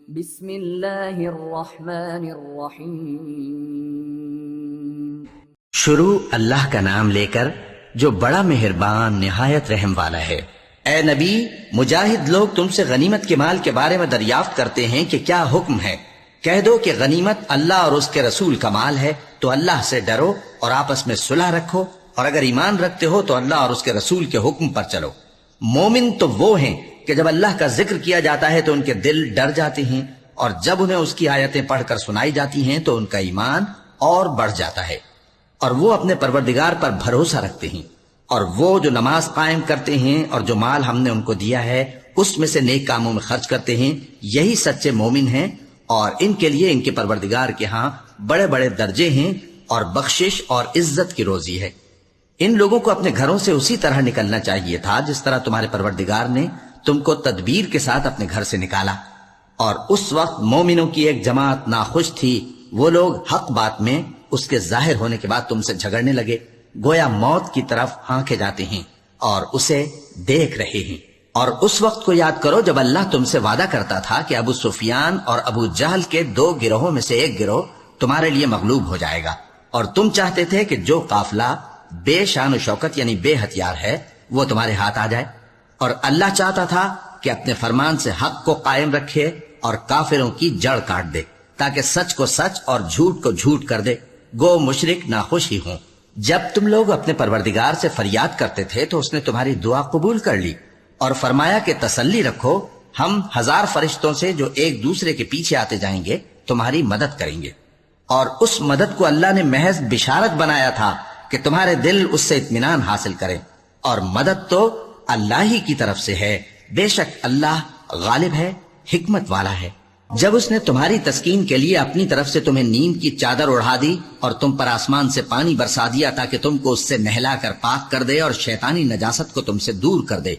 بسم اللہ الرحمن الرحیم۔ شروع اللہ کا نام لے کر جو بڑا مہربان نہایت رحم والا ہے۔ اے نبی، مجاہد لوگ تم سے غنیمت کے مال کے بارے میں دریافت کرتے ہیں کہ کیا حکم ہے۔ کہہ دو کہ غنیمت اللہ اور اس کے رسول کا مال ہے، تو اللہ سے ڈرو اور آپس میں صلح رکھو، اور اگر ایمان رکھتے ہو تو اللہ اور اس کے رسول کے حکم پر چلو۔ مومن تو وہ ہیں کہ جب اللہ کا ذکر کیا جاتا ہے تو ان کے دل ڈر جاتے ہیں، اور جب انہیں اس کی آیتیں پڑھ کر سنائی جاتی ہیں تو ان کا ایمان اور بڑھ جاتا ہے، اور وہ اپنے پروردگار پر بھروسہ رکھتے ہیں، اور وہ جو نماز قائم کرتے ہیں اور جو مال ہم نے ان کو دیا ہے اس میں سے نیک کاموں میں خرچ کرتے ہیں، یہی سچے مومن ہیں، اور ان کے لیے ان کے پروردگار کے ہاں بڑے بڑے درجے ہیں اور بخشش اور عزت کی روزی ہے۔ ان لوگوں کو اپنے گھروں سے اسی طرح نکلنا چاہیے تھا جس طرح تمہارے پروردگار نے تم کو تدبیر کے ساتھ اپنے گھر سے نکالا۔ اور اس وقت مومنوں کی ایک جماعت ناخوش تھی، وہ لوگ حق بات میں اس کے ظاہر ہونے کے بعد تم سے جھگڑنے لگے، گویا موت کی طرف ہانکے جاتے ہیں اور اسے دیکھ رہے ہیں۔ اور اس وقت کو یاد کرو جب اللہ تم سے وعدہ کرتا تھا کہ ابو سفیان اور ابو جہل کے 2 گروہوں میں سے ایک گروہ تمہارے لیے مغلوب ہو جائے گا، اور تم چاہتے تھے کہ جو قافلہ بے شان و شوکت یعنی بے ہتھیار ہے وہ تمہارے ہاتھ آ جائے، اور اللہ چاہتا تھا کہ اپنے فرمان سے حق کو قائم رکھے اور کافروں کی جڑ کاٹ دے، تاکہ سچ کو سچ اور جھوٹ کو جھوٹ کر دے، گو مشرک ناخوش ہی ہوں۔ جب تم لوگ اپنے پروردگار سے فریاد کرتے تھے تو اس نے تمہاری دعا قبول کر لی، اور فرمایا کہ تسلی رکھو، ہم 1000 فرشتوں سے جو ایک دوسرے کے پیچھے آتے جائیں گے تمہاری مدد کریں گے۔ اور اس مدد کو اللہ نے محض بشارت بنایا تھا کہ تمہارے دل اس سے اطمینان حاصل کریں، اور مدد تو اللہ ہی کی طرف سے ہے، بے شک اللہ غالب ہے، حکمت والا ہے۔ جب اس نے تمہاری تسکین کے لیے اپنی طرف سے تمہیں نیند کی چادر اڑا دی اور تم پر آسمان سے پانی برسا دیا تاکہ تم کو اس سے نہلا کر پاک کر دے اور شیطانی نجاست کو تم سے دور کر دے،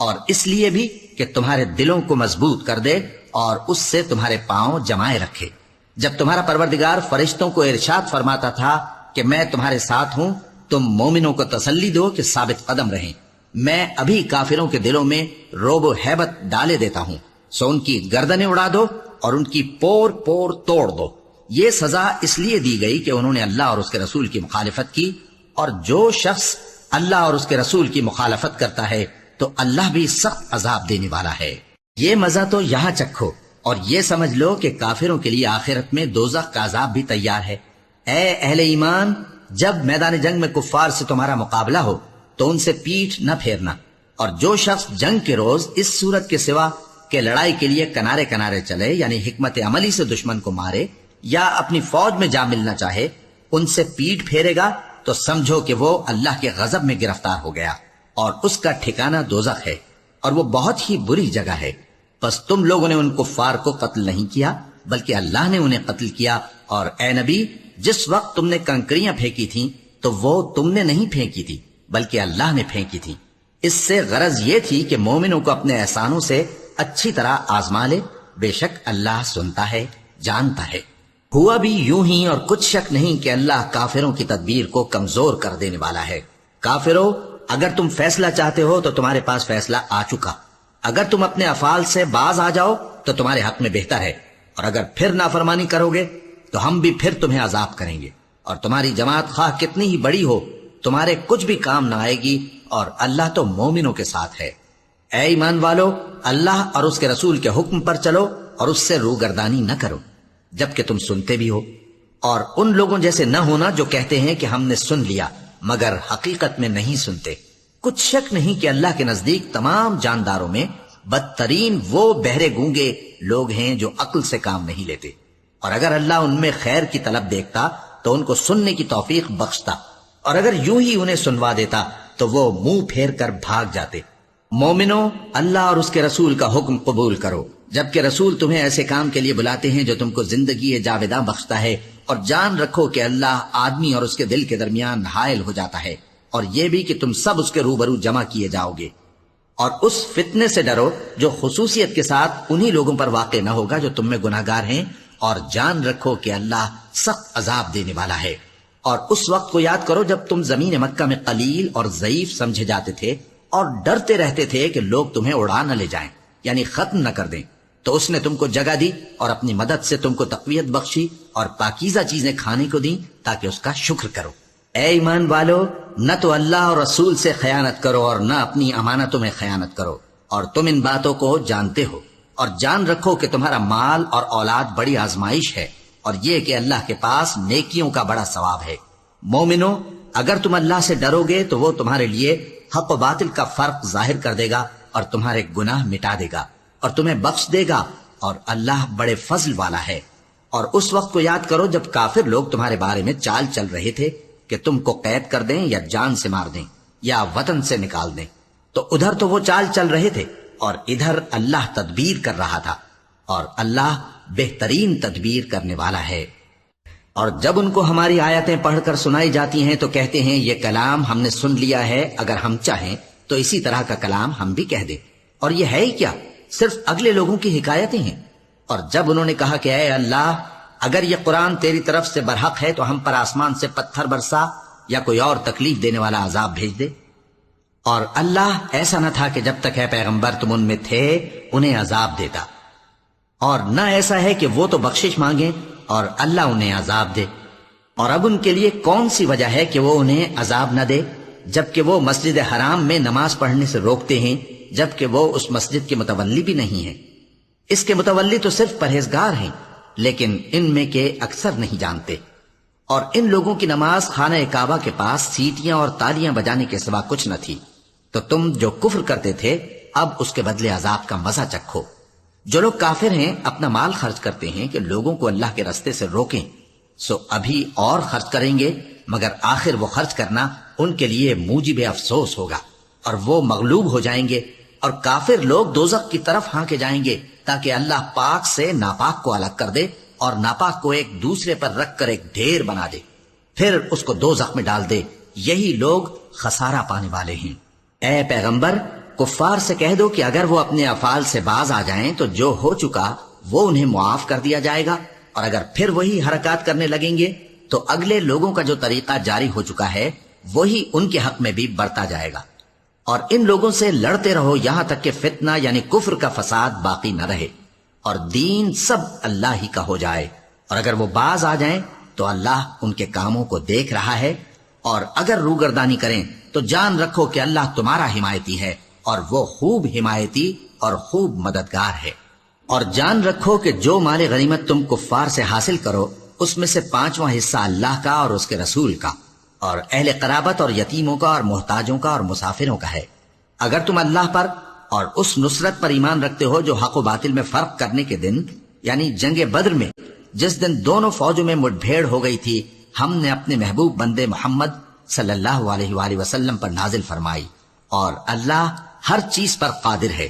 اور اس لیے بھی کہ تمہارے دلوں کو مضبوط کر دے اور اس سے تمہارے پاؤں جمائے رکھے۔ جب تمہارا پروردگار فرشتوں کو ارشاد فرماتا تھا کہ میں تمہارے ساتھ ہوں، تم مومنوں کو تسلی دو کہ ثابت قدم رہیں، میں ابھی کافروں کے دلوں میں رعب و ہیبت ڈالے دیتا ہوں، سو ان کی گردنیں اڑا دو اور ان کی پور پور توڑ دو۔ یہ سزا اس لیے دی گئی کہ انہوں نے اللہ اور اس کے رسول کی مخالفت کی، اور جو شخص اللہ اور اس کے رسول کی مخالفت کرتا ہے تو اللہ بھی سخت عذاب دینے والا ہے۔ یہ مزہ تو یہاں چکھو، اور یہ سمجھ لو کہ کافروں کے لیے آخرت میں دوزخ کا عذاب بھی تیار ہے۔ اے اہل ایمان، جب میدان جنگ میں کفار سے تمہارا مقابلہ ہو تو ان سے پیٹھ نہ پھیرنا، اور جو شخص جنگ کے روز اس صورت کے سوا کہ لڑائی کے لیے کنارے کنارے چلے یعنی حکمت عملی سے دشمن کو مارے یا اپنی فوج میں جا ملنا چاہے، ان سے پیٹھ پھیرے گا تو سمجھو کہ وہ اللہ کے غضب میں گرفتار ہو گیا، اور اس کا ٹھکانہ دوزخ ہے، اور وہ بہت ہی بری جگہ ہے۔ پس تم لوگوں نے ان کفار کو قتل نہیں کیا بلکہ اللہ نے انہیں قتل کیا، اور اے نبی، جس وقت تم نے کنکریاں پھینکی تھیں تو وہ تم نے نہیں پھینکی تھی بلکہ اللہ نے پھینکی تھی۔ اس سے غرض یہ تھی کہ مومنوں کو اپنے احسانوں سے اچھی طرح آزما لے، بے شک اللہ سنتا ہے، جانتا ہے۔ ہوا بھی یوں ہی، اور کچھ شک نہیں کہ اللہ کافروں کی تدبیر کو کمزور کر دینے والا ہے۔ کافروں، اگر تم فیصلہ چاہتے ہو تو تمہارے پاس فیصلہ آ چکا، اگر تم اپنے افعال سے باز آ جاؤ تو تمہارے حق میں بہتر ہے، اور اگر پھر نافرمانی کرو گے تو ہم بھی پھر تمہیں عذاب کریں گے، اور تمہاری جماعت خواہ کتنی ہی بڑی ہو تمہارے کچھ بھی کام نہ آئے گی، اور اللہ تو مومنوں کے ساتھ ہے۔ اے ایمان والو، اللہ اور اس کے رسول کے حکم پر چلو اور اس سے روگردانی نہ کرو جبکہ تم سنتے بھی ہو، اور ان لوگوں جیسے نہ ہونا جو کہتے ہیں کہ ہم نے سن لیا مگر حقیقت میں نہیں سنتے۔ کچھ شک نہیں کہ اللہ کے نزدیک تمام جانداروں میں بدترین وہ بہرے گونگے لوگ ہیں جو عقل سے کام نہیں لیتے، اور اگر اللہ ان میں خیر کی طلب دیکھتا تو ان کو سننے کی توفیق بخشتا، اور اگر یوں ہی انہیں سنوا دیتا تو وہ منہ پھیر کر بھاگ جاتے۔ مومنوں، اللہ اور اس کے رسول کا حکم قبول کرو، جبکہ رسول تمہیں ایسے کام کے لیے بلاتے ہیں جو تم کو زندگی جاوداں بخشتا ہے، اور جان رکھو کہ اللہ آدمی اور اس کے دل کے درمیان حائل ہو جاتا ہے، اور یہ بھی کہ تم سب اس کے روبرو جمع کیے جاؤ گے۔ اور اس فتنے سے ڈرو جو خصوصیت کے ساتھ انہی لوگوں پر واقع نہ ہوگا جو تم میں گناہگار ہیں، اور جان رکھو کہ اللہ سخت عذاب دینے والا ہے۔ اور اس وقت کو یاد کرو جب تم زمین مکہ میں قلیل اور ضعیف سمجھے جاتے تھے اور ڈرتے رہتے تھے کہ لوگ تمہیں اڑا نہ لے جائیں، یعنی ختم نہ کر دیں، تو اس نے تم کو جگہ دی اور اپنی مدد سے تم کو تقویت بخشی اور پاکیزہ چیزیں کھانے کو دیں تاکہ اس کا شکر کرو۔ اے ایمان والو، نہ تو اللہ اور رسول سے خیانت کرو اور نہ اپنی امانتوں میں خیانت کرو، اور تم ان باتوں کو جانتے ہو، اور جان رکھو کہ تمہارا مال اور اولاد بڑی آزمائش ہے، اور یہ کہ اللہ کے پاس نیکیوں کا بڑا ثواب ہے۔ مومنو، اگر تم اللہ سے ڈرو گے تو وہ تمہارے لیے حق و باطل کا فرق ظاہر کر دے گا اور تمہارے گناہ مٹا دے گا اور تمہیں بخش دے گا، اور اللہ بڑے فضل والا ہے۔ اور اس وقت کو یاد کرو جب کافر لوگ تمہارے بارے میں چال چل رہے تھے کہ تم کو قید کر دیں یا جان سے مار دیں یا وطن سے نکال دیں، تو ادھر تو وہ چال چل رہے تھے اور ادھر اللہ تدبیر کر رہا تھا، اور اللہ بہترین تدبیر کرنے والا ہے۔ اور جب ان کو ہماری آیتیں پڑھ کر سنائی جاتی ہیں تو کہتے ہیں یہ کلام ہم نے سن لیا ہے، اگر ہم چاہیں تو اسی طرح کا کلام ہم بھی کہہ دیں، اور یہ ہے ہی کیا، صرف اگلے لوگوں کی حکایتیں ہیں۔ اور جب انہوں نے کہا کہ اے اللہ، اگر یہ قرآن تیری طرف سے برحق ہے تو ہم پر آسمان سے پتھر برسا یا کوئی اور تکلیف دینے والا عذاب بھیج دے۔ اور اللہ ایسا نہ تھا کہ جب تک ہے پیغمبر تم ان میں تھے انہیں عذاب دیتا، اور نہ ایسا ہے کہ وہ تو بخشش مانگیں اور اللہ انہیں عذاب دے۔ اور اب ان کے لیے کون سی وجہ ہے کہ وہ انہیں عذاب نہ دے، جبکہ وہ مسجد حرام میں نماز پڑھنے سے روکتے ہیں، جبکہ وہ اس مسجد کے متولی بھی نہیں ہیں۔ اس کے متولی تو صرف پرہیزگار ہیں، لیکن ان میں کے اکثر نہیں جانتے۔ اور ان لوگوں کی نماز خانہ کعبہ کے پاس سیٹیاں اور تالیاں بجانے کے سوا کچھ نہ تھی، تو تم جو کفر کرتے تھے اب اس کے بدلے عذاب کا مزہ چکھو۔ جو لوگ کافر ہیں اپنا مال خرچ کرتے ہیں کہ لوگوں کو اللہ کے رستے سے روکیں، سو ابھی اور خرچ کریں گے، مگر آخر وہ خرچ کرنا ان کے لیے موجب افسوس ہوگا، اور وہ مغلوب ہو جائیں گے، اور کافر لوگ دوزخ کی طرف ہانکے جائیں گے تاکہ اللہ پاک سے ناپاک کو الگ کر دے اور ناپاک کو ایک دوسرے پر رکھ کر ایک ڈھیر بنا دے، پھر اس کو دوزخ میں ڈال دے۔ یہی لوگ خسارہ پانے والے ہیں۔ اے پیغمبر، کفار سے کہہ دو کہ اگر وہ اپنے افعال سے باز آ جائیں تو جو ہو چکا وہ انہیں معاف کر دیا جائے گا، اور اگر پھر وہی حرکات کرنے لگیں گے تو اگلے لوگوں کا جو طریقہ جاری ہو چکا ہے وہی ان کے حق میں بھی برتا جائے گا۔ اور ان لوگوں سے لڑتے رہو یہاں تک کہ فتنہ یعنی کفر کا فساد باقی نہ رہے اور دین سب اللہ ہی کا ہو جائے۔ اور اگر وہ باز آ جائیں تو اللہ ان کے کاموں کو دیکھ رہا ہے، اور اگر روگردانی کریں تو جان رکھو کہ اللہ تمہارا حمایتی ہے، اور وہ خوب حمایتی اور خوب مددگار ہے۔ اور جان رکھو کہ جو مال غنیمت تم کفار سے حاصل کرو اس میں سے 5واں حصہ اللہ کا اور اس کے رسول کا اور اہل قرابت اور یتیموں کا اور محتاجوں کا اور مسافروں کا ہے۔ اگر تم اللہ پر اور اس نصرت پر ایمان رکھتے ہو جو حق و باطل میں فرق کرنے کے دن یعنی جنگ بدر میں، جس دن دونوں فوجوں میں مٹ بھیڑ ہو گئی تھی، ہم نے اپنے محبوب بندے محمد صلی اللہ علیہ وآلہ وسلم پر نازل فرمائی، اور اللہ ہر چیز پر قادر ہے۔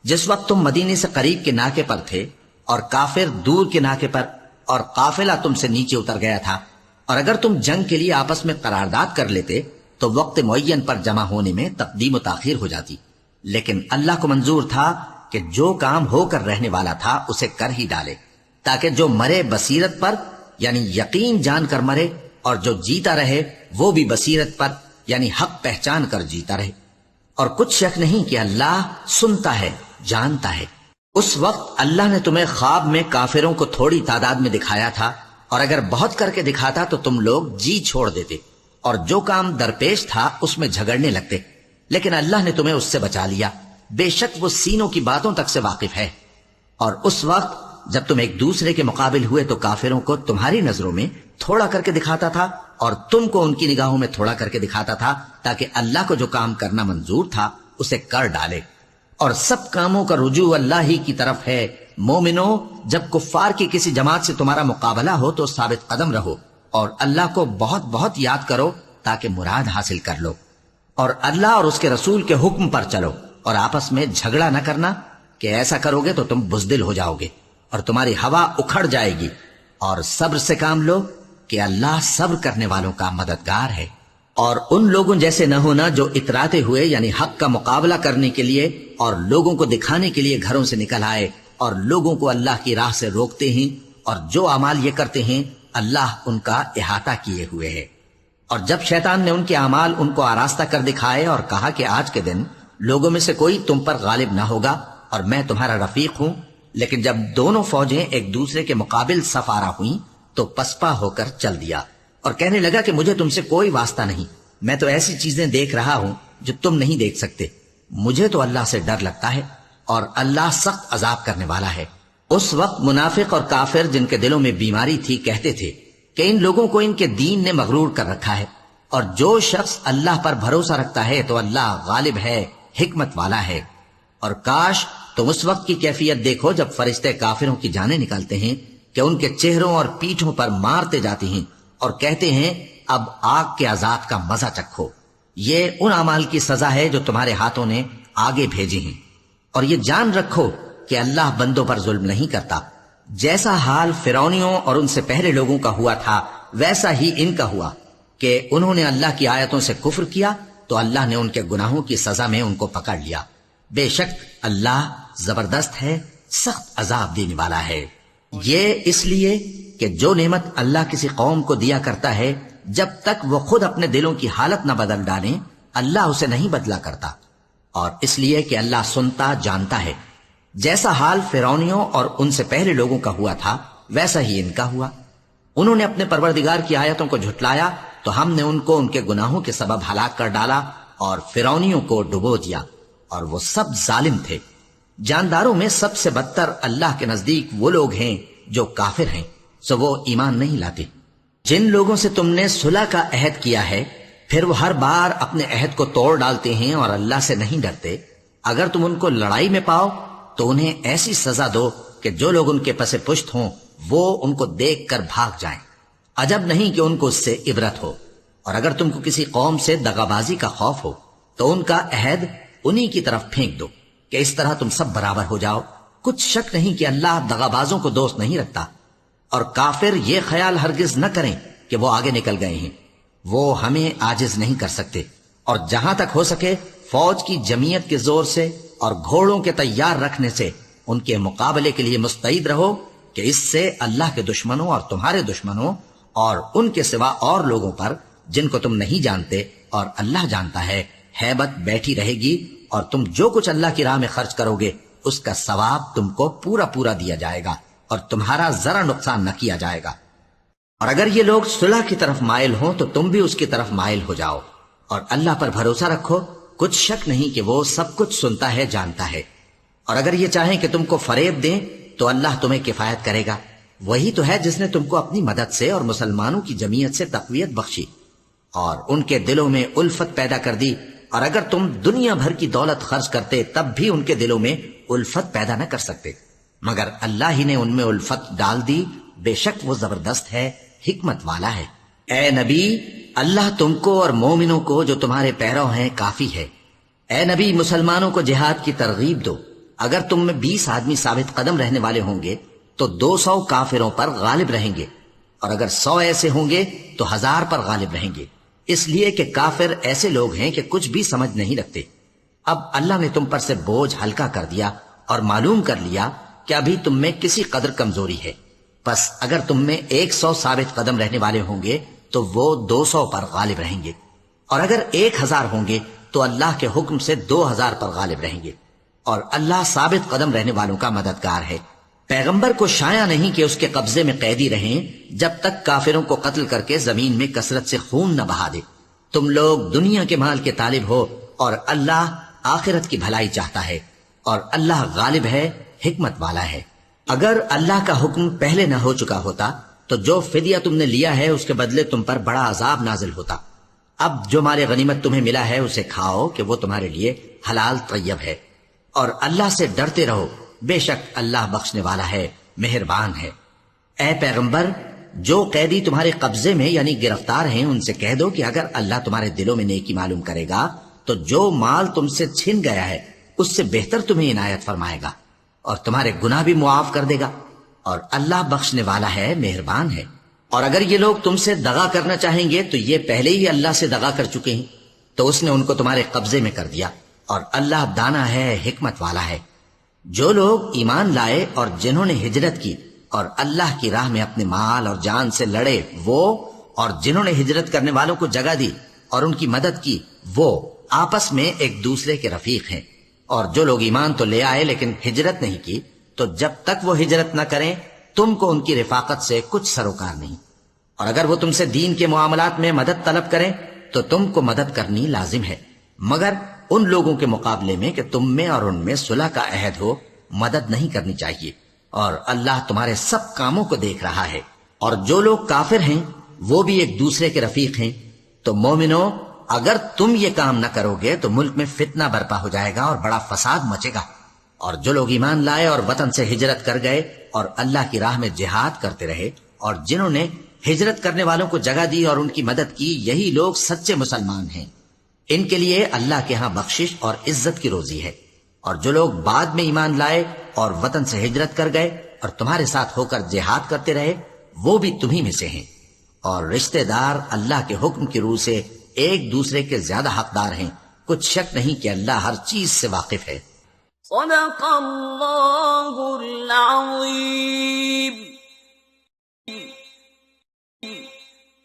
جس وقت تم مدینے سے قریب کے ناکے پر تھے اور کافر دور کے ناکے پر، اور قافلہ تم سے نیچے اتر گیا تھا، اور اگر تم جنگ کے لیے آپس میں قرارداد کر لیتے تو وقت معین پر جمع ہونے میں تقدیم و تاخیر ہو جاتی، لیکن اللہ کو منظور تھا کہ جو کام ہو کر رہنے والا تھا اسے کر ہی ڈالے، تاکہ جو مرے بصیرت پر یعنی یقین جان کر مرے، اور جو جیتا رہے وہ بھی بصیرت پر یعنی حق پہچان کر جیتا رہے۔ اور کچھ شک نہیں کہ اللہ سنتا ہے، جانتا ہے۔ اس وقت اللہ نے تمہیں خواب میں کافروں کو تھوڑی تعداد میں دکھایا تھا، اور اگر بہت کر کے دکھاتا تو تم لوگ جی چھوڑ دیتے اور جو کام درپیش تھا اس میں جھگڑنے لگتے، لیکن اللہ نے تمہیں اس سے بچا لیا، بے شک وہ سینوں کی باتوں تک سے واقف ہے۔ اور اس وقت جب تم ایک دوسرے کے مقابل ہوئے تو کافروں کو تمہاری نظروں میں تھوڑا کر کے دکھاتا تھا اور تم کو ان کی نگاہوں میں تھوڑا کر کے دکھاتا تھا، تاکہ اللہ کو جو کام کرنا منظور تھا اسے کر ڈالے۔ اور سب کاموں کا رجوع اللہ ہی کی طرف ہے۔ مومنو، جب کفار کی کسی جماعت سے تمہارا مقابلہ ہو تو ثابت قدم رہو اور اللہ کو بہت بہت یاد کرو تاکہ مراد حاصل کر لو، اور اللہ اور اس کے رسول کے حکم پر چلو، اور آپس میں جھگڑا نہ کرنا کہ ایسا کرو گے تو تم بزدل ہو جاؤ گے اور تمہاری ہوا اکھڑ جائے گی، اور صبر سے کام لو کہ اللہ صبر کرنے والوں کا مددگار ہے۔ اور ان لوگوں جیسے نہ ہونا جو اتراتے ہوئے یعنی حق کا مقابلہ کرنے کے لیے اور لوگوں کو دکھانے کے لیے گھروں سے نکل آئے اور لوگوں کو اللہ کی راہ سے روکتے ہیں، اور جو اعمال یہ کرتے ہیں اللہ ان کا احاطہ کیے ہوئے ہے۔ اور جب شیطان نے ان کے اعمال ان کو آراستہ کر دکھائے اور کہا کہ آج کے دن لوگوں میں سے کوئی تم پر غالب نہ ہوگا اور میں تمہارا رفیق ہوں، لیکن جب دونوں فوجیں ایک دوسرے کے مقابل صف آرا ہوئیں تو پسپا ہو کر چل دیا اور کہنے لگا کہ مجھے تم سے کوئی واسطہ نہیں، میں تو ایسی چیزیں دیکھ رہا ہوں جو تم نہیں دیکھ سکتے، مجھے تو اللہ سے ڈر لگتا ہے اور اللہ سخت عذاب کرنے والا ہے۔ اس وقت منافق اور کافر جن کے دلوں میں بیماری تھی کہتے تھے کہ ان لوگوں کو ان کے دین نے مغرور کر رکھا ہے، اور جو شخص اللہ پر بھروسہ رکھتا ہے تو اللہ غالب ہے، حکمت والا ہے۔ اور کاش تم اس وقت کی کیفیت دیکھو جب فرشتے کافروں کی جانیں نکالتے ہیں کہ ان کے چہروں اور پیٹھوں پر مارتے جاتے ہیں اور کہتے ہیں اب آگ کے عذاب کا مزہ چکھو، یہ ان اعمال کی سزا ہے جو تمہارے ہاتھوں نے آگے بھیجے ہیں۔ اور یہ جان رکھو کہ اللہ بندوں پر ظلم نہیں کرتا، جیسا حال فرعونیوں اور ان سے پہلے لوگوں کا ہوا تھا ویسا ہی ان کا ہوا کہ انہوں نے اللہ کی آیتوں سے کفر کیا تو اللہ نے ان کے گناہوں کی سزا میں ان کو پکڑ لیا۔ بے شک اللہ زبردست ہے، سخت عذاب دینے والا ہے۔ یہ اس لیے کہ جو نعمت اللہ کسی قوم کو دیا کرتا ہے جب تک وہ خود اپنے دلوں کی حالت نہ بدل ڈالیں اللہ اسے نہیں بدلا کرتا، اور اس لیے کہ اللہ سنتا جانتا ہے۔ جیسا حال فرعونیوں اور ان سے پہلے لوگوں کا ہوا تھا ویسا ہی ان کا ہوا۔ انہوں نے اپنے پروردگار کی آیتوں کو جھٹلایا تو ہم نے ان کو ان کے گناہوں کے سبب ہلاک کر ڈالا اور فرعونیوں کو ڈبو دیا، اور وہ سب ظالم تھے۔ جانداروں میں سب سے بدتر اللہ کے نزدیک وہ لوگ ہیں جو کافر ہیں، سو وہ ایمان نہیں لاتے۔ جن لوگوں سے تم نے صلح کا عہد کیا ہے پھر وہ ہر بار اپنے عہد کو توڑ ڈالتے ہیں اور اللہ سے نہیں ڈرتے، اگر تم ان کو لڑائی میں پاؤ تو انہیں ایسی سزا دو کہ جو لوگ ان کے پس پشت ہوں وہ ان کو دیکھ کر بھاگ جائیں، عجب نہیں کہ ان کو اس سے عبرت ہو۔ اور اگر تم کو کسی قوم سے دغابازی کا خوف ہو تو ان کا عہد انہی کی طرف پھینک دو کہ اس طرح تم سب برابر ہو جاؤ۔ کچھ شک نہیں کہ اللہ دغابازوں کو دوست نہیں رکھتا، اور کافر یہ خیال ہرگز نہ کریں کہ وہ آگے نکل گئے ہیں، وہ ہمیں عاجز نہیں کر سکتے۔ اور جہاں تک ہو سکے فوج کی جمعیت کے زور سے اور گھوڑوں کے تیار رکھنے سے ان کے مقابلے کے لیے مستعد رہو کہ اس سے اللہ کے دشمنوں اور تمہارے دشمنوں اور ان کے سوا اور لوگوں پر جن کو تم نہیں جانتے اور اللہ جانتا ہے ہیبت بیٹھی رہے گی، اور تم جو کچھ اللہ کی راہ میں خرچ کرو گے اس کا ثواب تم کو پورا پورا دیا جائے گا اور تمہارا ذرا نقصان نہ کیا جائے گا۔ اور اگر یہ لوگ صلح کی طرف مائل ہوں تو تم بھی اس کی طرف مائل ہو جاؤ، اور اللہ پر بھروسہ رکھو، کچھ شک نہیں کہ وہ سب کچھ سنتا ہے جانتا ہے۔ اور اگر یہ چاہیں کہ تم کو فریب دیں تو اللہ تمہیں کفایت کرے گا، وہی تو ہے جس نے تم کو اپنی مدد سے اور مسلمانوں کی جمعیت سے تقویت بخشی اور ان کے دلوں میں الفت پیدا کر دی، اور اگر تم دنیا بھر کی دولت خرچ کرتے تب بھی ان کے دلوں میں الفت پیدا نہ کر سکتے، مگر اللہ ہی نے ان میں الفت ڈال دی، بے شک وہ زبردست ہے، حکمت والا ہے۔ اے نبی، اللہ تم کو اور مومنوں کو جو تمہارے پیرو ہیں کافی ہے۔ اے نبی، مسلمانوں کو جہاد کی ترغیب دو۔ اگر تم میں 20 آدمی ثابت قدم رہنے والے ہوں گے تو 200 کافروں پر غالب رہیں گے، اور اگر 100 ایسے ہوں گے تو 1000 پر غالب رہیں گے، اس لیے کہ کافر ایسے لوگ ہیں کہ کچھ بھی سمجھ نہیں رکھتے۔ اب اللہ نے تم پر سے بوجھ ہلکا کر دیا اور معلوم کر لیا کہ ابھی تم میں کسی قدر کمزوری ہے، بس اگر تم میں 100 ثابت قدم رہنے والے ہوں گے تو وہ 200 پر غالب رہیں گے، اور اگر 1000 ہوں گے تو اللہ کے حکم سے 2000 پر غالب رہیں گے، اور اللہ ثابت قدم رہنے والوں کا مددگار ہے۔ پیغمبر کو شایع نہیں کہ اس کے قبضے میں قیدی رہیں جب تک کافروں کو قتل کر کے زمین میں کثرت سے خون نہ بہا دے۔ تم لوگ دنیا کے مال کے طالب ہو اور اللہ آخرت کی بھلائی چاہتا ہے، اور اللہ غالب ہے، حکمت والا ہے۔ اگر اللہ کا حکم پہلے نہ ہو چکا ہوتا تو جو فدیہ تم نے لیا ہے اس کے بدلے تم پر بڑا عذاب نازل ہوتا۔ اب جو مال غنیمت تمہیں ملا ہے اسے کھاؤ کہ وہ تمہارے لیے حلال طیب ہے، اور اللہ سے ڈرتے رہو، بے شک اللہ بخشنے والا ہے، مہربان ہے۔ اے پیغمبر، جو قیدی تمہارے قبضے میں یعنی گرفتار ہیں ان سے کہہ دو کہ اگر اللہ تمہارے دلوں میں نیکی معلوم کرے گا تو جو مال تم سے چھن گیا ہے اس سے بہتر تمہیں عنایت فرمائے گا اور تمہارے گناہ بھی معاف کر دے گا، اور اللہ بخشنے والا ہے، مہربان ہے۔ اور اگر یہ لوگ تم سے دغا کرنا چاہیں گے تو یہ پہلے ہی اللہ سے دغا کر چکے ہیں، تو اس نے ان کو تمہارے قبضے میں کر دیا، اور اللہ دانا ہے، حکمت والا ہے۔ جو لوگ ایمان لائے اور جنہوں نے ہجرت کی اور اللہ کی راہ میں اپنے مال اور جان سے لڑے وہ، اور جنہوں نے ہجرت کرنے والوں کو جگہ دی اور ان کی مدد کی وہ آپس میں ایک دوسرے کے رفیق ہیں۔ اور جو لوگ ایمان تو لے آئے لیکن ہجرت نہیں کی تو جب تک وہ ہجرت نہ کریں تم کو ان کی رفاقت سے کچھ سروکار نہیں، اور اگر وہ تم سے دین کے معاملات میں مدد طلب کریں تو تم کو مدد کرنی لازم ہے، مگر ان لوگوں کے مقابلے میں کہ تم میں اور ان میں صلح کا عہد ہو مدد نہیں کرنی چاہیے، اور اللہ تمہارے سب کاموں کو دیکھ رہا ہے۔ اور جو لوگ کافر ہیں وہ بھی ایک دوسرے کے رفیق ہیں، تو مومنو اگر تم یہ کام نہ کرو گے تو ملک میں فتنہ برپا ہو جائے گا اور بڑا فساد مچے گا۔ اور جو لوگ ایمان لائے اور وطن سے ہجرت کر گئے اور اللہ کی راہ میں جہاد کرتے رہے، اور جنہوں نے ہجرت کرنے والوں کو جگہ دی اور ان کی مدد کی، یہی لوگ سچے مسلمان ہیں، ان کے لیے اللہ کے ہاں بخشش اور عزت کی روزی ہے۔ اور جو لوگ بعد میں ایمان لائے اور وطن سے ہجرت کر گئے اور تمہارے ساتھ ہو کر جہاد کرتے رہے، وہ بھی تمہیں میں سے ہیں، اور رشتہ دار اللہ کے حکم کی روح سے ایک دوسرے کے زیادہ حقدار ہیں، کچھ شک نہیں کہ اللہ ہر چیز سے واقف ہے۔ صدق اللہ العظیم۔